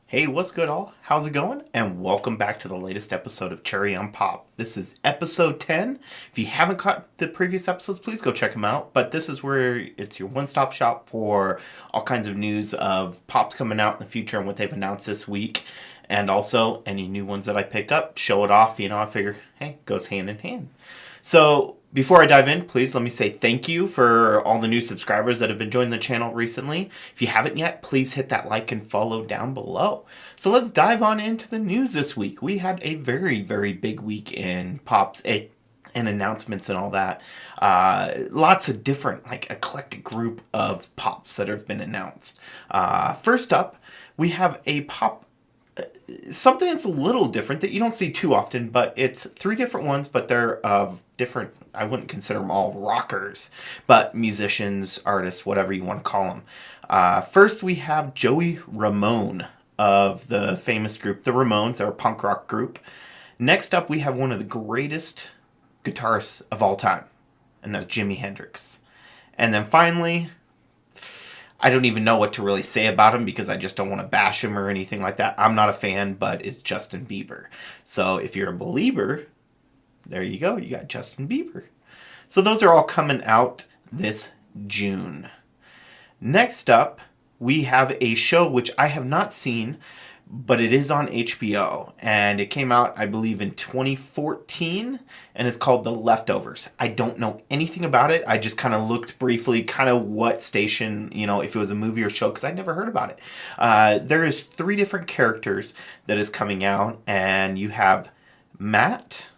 Hey, what's good, all? How's it going? And welcome back to the latest episode of Cherry on Pop. This is episode 10. If you haven't caught the previous episodes, please go check them out. But this is where it's your one stop shop for all kinds of news of pops coming out in the future and what they've announced this week. And also any new ones that I pick up, show it off. I figure, hey, goes hand in hand. So, before I dive in, please let me say thank you for all the new subscribers that have been joining the channel recently. If you haven't yet, please hit that like and follow down below. So let's dive on into the news this week. We had a very, very big week in Pops and announcements and all that. Lots of different, eclectic group of Pops that have been announced. First up, we have a Pop something that's a little different that you don't see too often, but it's three different ones, but they're of different, I wouldn't consider them all rockers, but musicians, artists, whatever you want to call them. First, we have Joey Ramone of the famous group The Ramones. They're a punk rock group. Next up, we have one of the greatest guitarists of all time, and that's Jimi Hendrix. And then finally, I don't even know what to really say about him because I just don't want to bash him or anything like that. I'm not a fan, but it's Justin Bieber. So if you're a believer, there you go. You got Justin Bieber. So those are all coming out this June. Next up, we have a show which I have not seen, but it is on HBO, and it came out, I believe, in 2014, and it's called The Leftovers. I don't know anything about it. I just kind of looked briefly, kind of what station, if it was a movie or show, because I'd never heard about it. There is three different characters that is coming out, and you have Matt,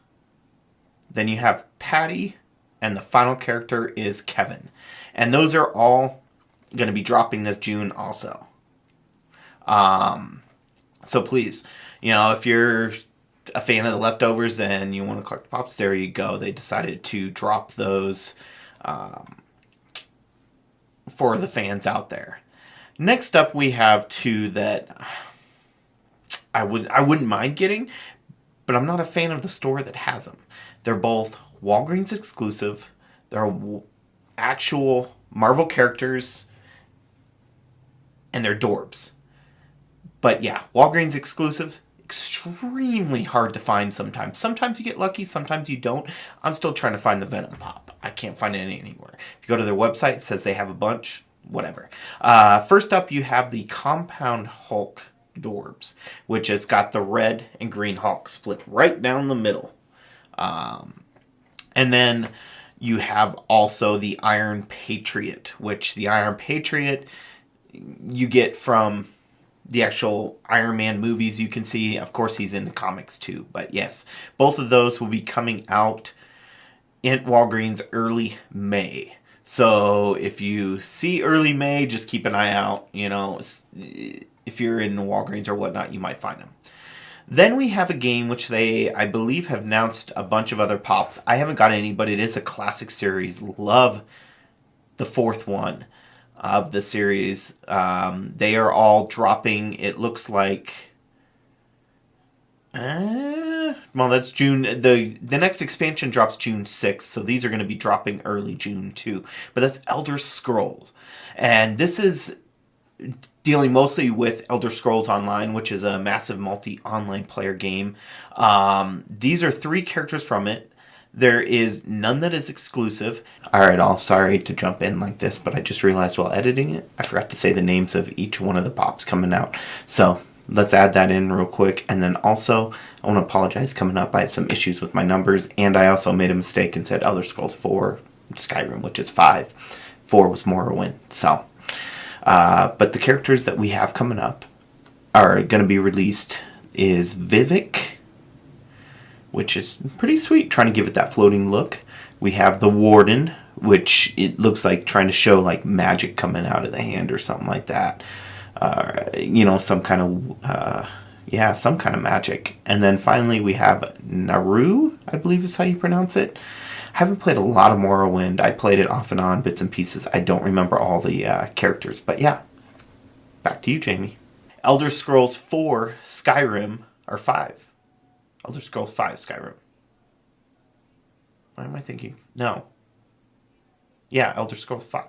then you have Patty, and the final character is Kevin. And those are all going to be dropping this June also. So please, if you're a fan of The Leftovers and you want to collect pops, there you go. They decided to drop those for the fans out there. Next up, we have two that I wouldn't mind getting, but I'm not a fan of the store that has them. They're both Walgreens exclusive. They're actual Marvel characters, and they're Dorbs. But yeah, Walgreens exclusives, extremely hard to find sometimes. Sometimes you get lucky, sometimes you don't. I'm still trying to find the Venom Pop. I can't find it anywhere. If you go to their website, it says they have a bunch. Whatever. First up, you have the Compound Hulk Dorbs, which has got the red and green Hulk split right down the middle. And then you have also the Iron Patriot, which the Iron Patriot you get from the actual Iron Man movies. You can see, of course, he's in the comics too. But yes, both of those will be coming out in Walgreens early May. So if you see early May, just keep an eye out. If you're in Walgreens or whatnot, you might find them. Then we have a game which they, I believe, have announced a bunch of other pops. I haven't got any, but it is a classic series. Love the fourth one of the series. They are all dropping, it looks like, that's June. The next expansion drops June 6th, so these are going to be dropping early June too. But that's Elder Scrolls. And this is dealing mostly with Elder Scrolls Online, which is a massive multi-online player game. These are three characters from it. There is none that is exclusive. Alright, all sorry to jump in like this, but I just realized while editing it, I forgot to say the names of each one of the pops coming out. So let's add that in real quick. And then also, I want to apologize coming up. I have some issues with my numbers, and I also made a mistake and said Elder Scrolls 4 Skyrim, which is 5. 4 was Morrowind. So, but the characters that we have coming up are going to be released is Vivek, which is pretty sweet, trying to give it that floating look. We have the Warden, which it looks like trying to show like magic coming out of the hand or something like that. Some kind of magic. And then finally we have Naru, I believe is how you pronounce it. I haven't played a lot of Morrowind. I played it off and on, bits and pieces. I don't remember all the characters. But yeah, back to you, Jamie. Elder Scrolls 4 Skyrim, or 5. Elder Scrolls 5 Skyrim. Why am I thinking? No. Yeah, Elder Scrolls 5.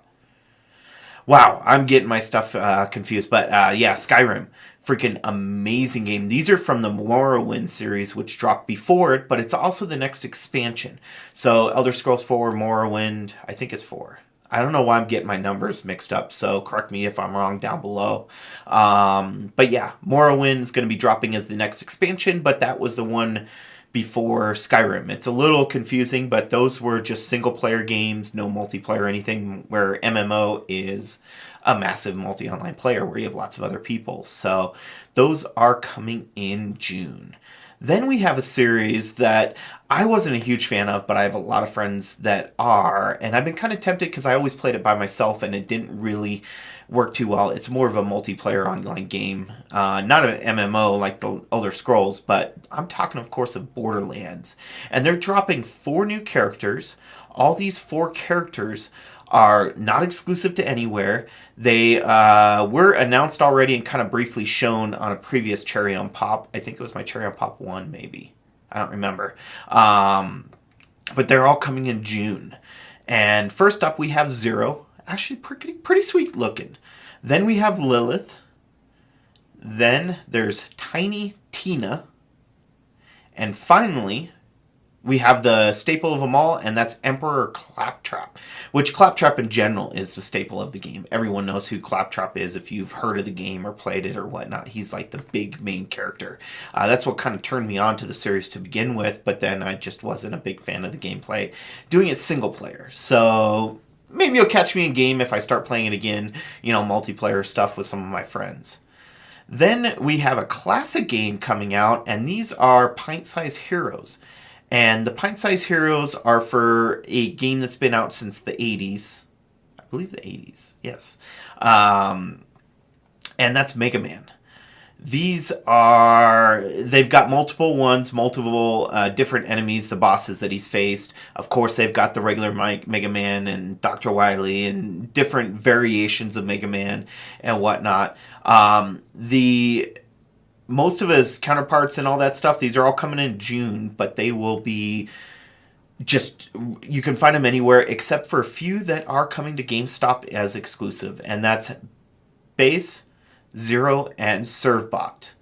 Wow, I'm getting my stuff confused. But yeah, Skyrim. Freaking amazing game. These are from the Morrowind series, which dropped before it, but it's also the next expansion. So Elder Scrolls 4, Morrowind, I think it's 4. I don't know why I'm getting my numbers mixed up, so correct me if I'm wrong down below. But yeah, Morrowind is going to be dropping as the next expansion, but that was the one before Skyrim. It's a little confusing, but those were just single player games, no multiplayer or anything, where MMO is a massive multi online player where you have lots of other people. So those are coming in June. Then we have a series that I wasn't a huge fan of, but I have a lot of friends that are, and I've been kind of tempted because I always played it by myself and it didn't really work too well. It's more of a multiplayer online game, not an MMO like the Elder Scrolls, but I'm talking, of course, of Borderlands. And they're dropping 4 new characters. All these 4 characters are not exclusive to anywhere. They were announced already and kind of briefly shown on a previous Cherry on Pop. I think it was my Cherry on Pop 1, maybe. I don't remember. But they're all coming in June. And first up, we have Zero. Actually, pretty sweet looking. Then we have Lilith. Then there's Tiny Tina. And finally, we have the staple of them all, and that's Emperor Claptrap, which Claptrap in general is the staple of the game. Everyone knows who Claptrap is if you've heard of the game or played it or whatnot. He's like the big main character. That's what kind of turned me on to the series to begin with, but then I just wasn't a big fan of the gameplay, doing it single player. So maybe you'll catch me in game if I start playing it again, multiplayer stuff with some of my friends. Then we have a classic game coming out, and these are Pint-Sized Heroes. And the Pint-Sized Heroes are for a game that's been out since the 80s. I believe the 80s, yes. And that's Mega Man. They've got multiple ones, multiple different enemies, the bosses that he's faced. Of course, they've got the regular Mega Man and Dr. Wily and different variations of Mega Man and whatnot. Most of his counterparts and all that stuff, these are all coming in June, but they will be you can find them anywhere except for a few that are coming to GameStop as exclusive, and that's Base, Zero, and Servbot.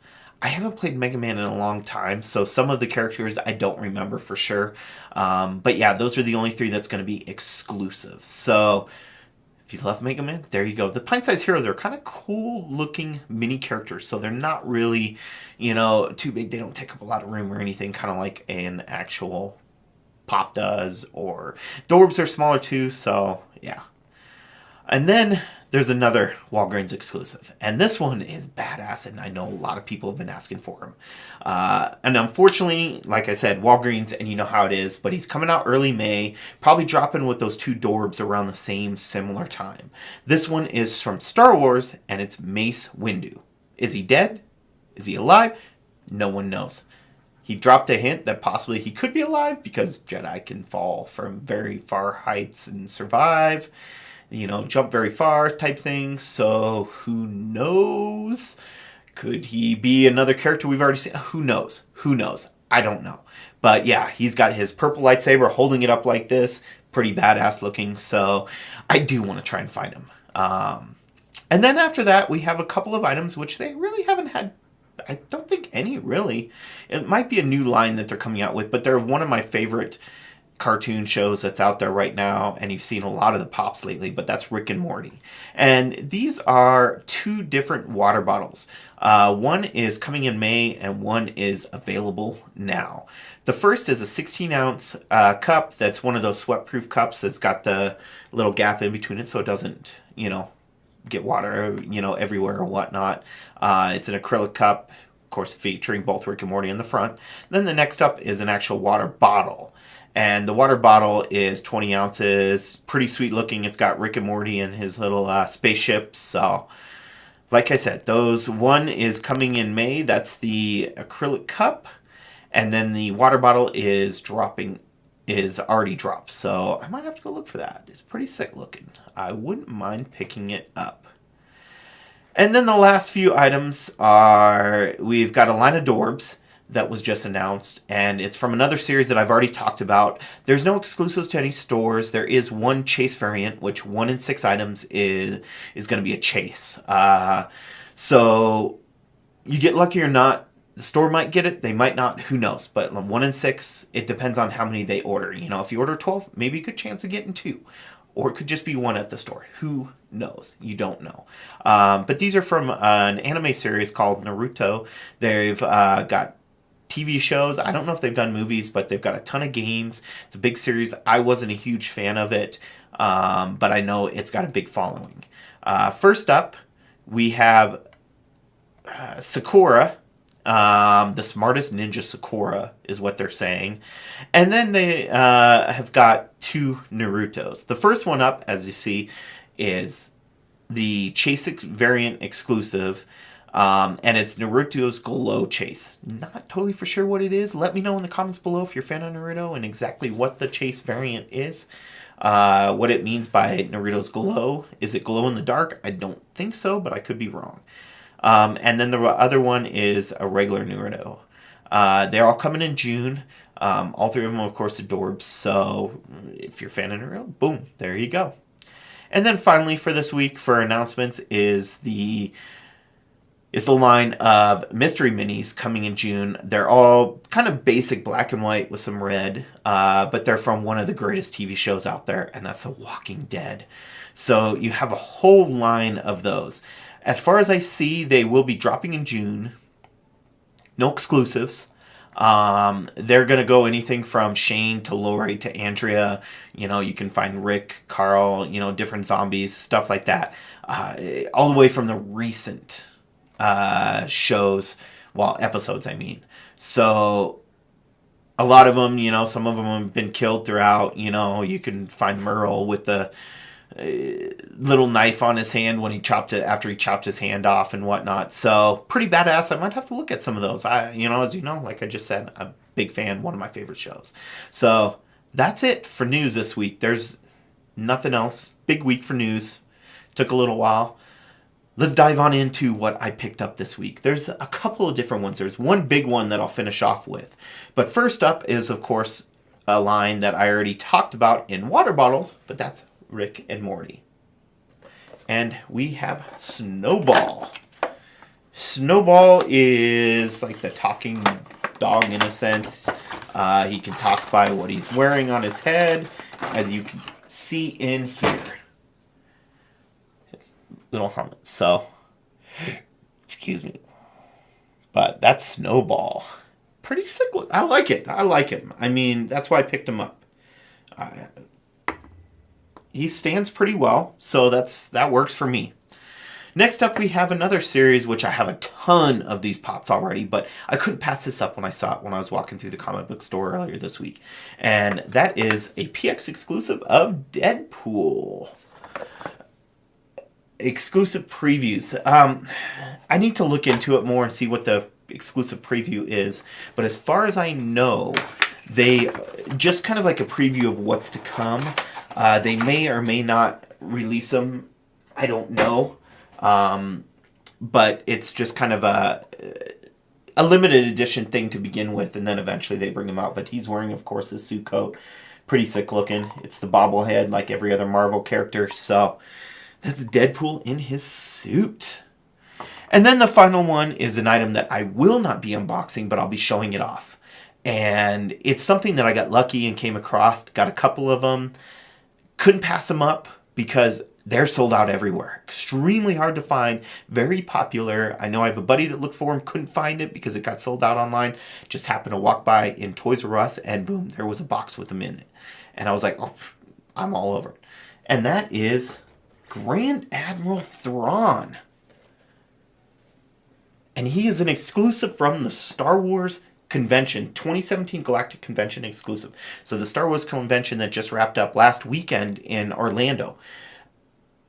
I haven't played Mega Man in a long time, so some of the characters I don't remember for sure. But yeah, those are the only 3 that's going to be exclusive. So if you love Mega Man, there you go. The Pint-Sized Heroes are kind of cool-looking mini characters, so they're not really, too big. They don't take up a lot of room or anything, kind of like an actual Pop does. Or Dorbs are smaller too, so yeah. And then there's another Walgreens exclusive. And this one is badass, and I know a lot of people have been asking for him. And unfortunately, like I said, Walgreens, and you know how it is, but he's coming out early May, probably dropping with those 2 Dorbs around the same similar time. This one is from Star Wars, and it's Mace Windu. Is he dead? Is he alive? No one knows. He dropped a hint that possibly he could be alive because Jedi can fall from very far heights and survive. Jump very far type thing. So who knows? Could he be another character we've already seen? Who knows? I don't know. But yeah, he's got his purple lightsaber holding it up like this. Pretty badass looking. So I do want to try and find him. And then after that, we have a couple of items which they really haven't had. I don't think any really. It might be a new line that they're coming out with, but they're one of my favorite cartoon shows that's out there right now, and you've seen a lot of the pops lately, but that's Rick and Morty. And these are 2 different water bottles. One is coming in May, and one is available now. The first is a 16-ounce cup that's one of those sweat-proof cups that's got the little gap in between it so it doesn't, get water, everywhere or whatnot. It's an acrylic cup, of course, featuring both Rick and Morty in the front. Then the next up is an actual water bottle. And the water bottle is 20 ounces. Pretty sweet looking. It's got Rick and Morty and his little spaceship. So, like I said, one is coming in May. That's the acrylic cup. And then the water bottle is already dropped. So, I might have to go look for that. It's pretty sick looking. I wouldn't mind picking it up. And then the last few items are, we've got a line of Dorbs. that was just announced, and it's from another series that I've already talked about. There's no exclusives to any stores. There is one chase variant, which 1 in 6 items is going to be a chase. So you get lucky or not. The store might get it, they might not, who knows. But 1 in 6, it depends on how many they order. You know, if you order 12, maybe a good chance of getting 2. Or it could just be 1 at the store. Who knows? You don't know. But these are from an anime series called Naruto. They've got TV shows. I don't know if they've done movies, but they've got a ton of games. It's a big series. I wasn't a huge fan of it, but I know it's got a big following. First up, we have Sakura. The smartest ninja Sakura is what they're saying. And then they have got 2 Narutos. The first one up, as you see, is the Chase variant exclusive. And it's Naruto's Glow Chase. Not totally for sure what it is. Let me know in the comments below if you're a fan of Naruto and exactly what the Chase variant is. What it means by Naruto's Glow. Is it glow in the dark? I don't think so, but I could be wrong. And then the other one is a regular Naruto. They're all coming in June. All 3 of them, of course, adorbs. So if you're a fan of Naruto, boom, there you go. And then finally for this week for announcements is the line of mystery minis coming in June. They're all kind of basic black and white with some red, but they're from one of the greatest TV shows out there, and that's The Walking Dead. So you have a whole line of those. As far as I see, they will be dropping in June. No exclusives. They're going to go anything from Shane to Lori to Andrea. You know, you can find Rick, Carl, you know, different zombies, stuff like that. All the way from the recent shows, well, episodes, I mean. So a lot of them, you know, some of them have been killed throughout. You know, you can find Merle with the little knife on his hand when he chopped it after he chopped his hand off and whatnot. So pretty badass. I might have to look at some of those. As you know, like I just said, I'm a big fan. One of my favorite shows. So that's it for news this week. There's nothing else. Big week for news. Took a little while. Let's dive on into what I picked up this week. There's a couple of different ones. There's one big one that I'll finish off with. But first up is, of course, a line that I already talked about in water bottles, but that's Rick and Morty. And we have Snowball. Snowball is like the talking dog in a sense. He can talk by what he's wearing on his head, as you can see in here. His little helmet. So, excuse me. But that's Snowball. Pretty sick look. I like it. I like him. I mean, that's why I picked him up. He stands pretty well, so that works for me. Next up, we have another series, which I have a ton of these pops already, but I couldn't pass this up when I saw it when I was walking through the comic book store earlier this week. And that is a PX exclusive of Deadpool. Exclusive previews. I need to look into it more and see what the exclusive preview is, but as far as I know, they just kind of like a preview of what's to come. They may or may not release them. I don't know. But it's just kind of a limited edition thing to begin with, and then eventually they bring him out. But he's wearing, of course, his suit coat. Pretty sick looking. It's the bobblehead like every other Marvel character. So that's Deadpool in his suit. And then the final one is an item that I will not be unboxing, but I'll be showing it off. And it's something that I got lucky and came across. Got a couple of them. Couldn't pass them up because they're sold out everywhere. Extremely hard to find. Very popular. I know I have a buddy that looked for them. Couldn't find it because it got sold out online. Just happened to walk by in Toys R Us and boom, there was a box with them in it. And I was like, oh, I'm all over it. And that is Grand Admiral Thrawn. And he is an exclusive from the Star Wars Convention, 2017 Galactic Convention exclusive. So the Star Wars Convention that just wrapped up last weekend in Orlando.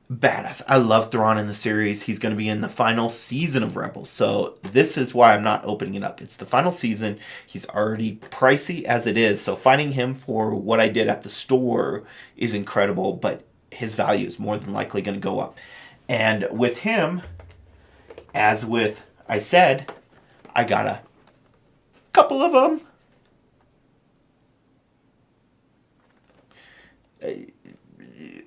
Badass. I love Thrawn in the series. He's going to be in the final season of Rebels. So this is why I'm not opening it up. It's the final season. He's already pricey as it is. So finding him for what I did at the store is incredible. But his value is more than likely going to go up. And with him, as with I said, I got a couple of them.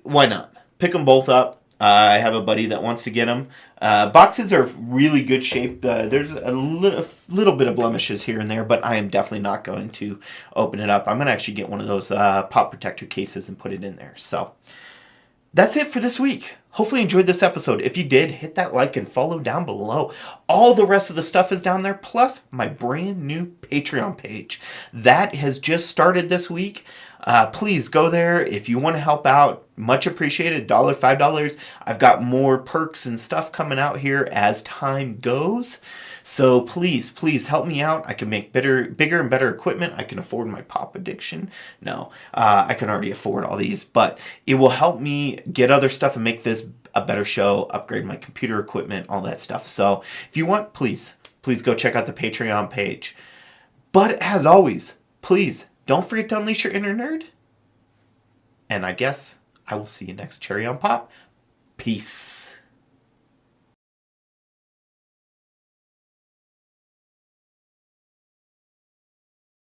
Why not? Pick them both up. I have a buddy that wants to get them. Boxes are really good shape. There's a little bit of blemishes here and there, but I am definitely not going to open it up. I'm going to actually get one of those pop protector cases and put it in there. So that's it for this week. Hopefully you enjoyed this episode. If you did, hit that like and follow down below. All the rest of the stuff is down there, plus my brand new Patreon page. That has just started this week. Please go there if you want to help out. Much appreciated. $1, $5. I've got more perks and stuff coming out here as time goes. So please help me out. I can make bigger and better equipment. I can afford my pop addiction. No, I can already afford all these, but it will help me get other stuff and make this a better show, upgrade my computer equipment, all that stuff. So if you want, please go check out the Patreon page. But as always, please don't forget to unleash your inner nerd. And I guess I will see you next Cherry on Pop. Peace.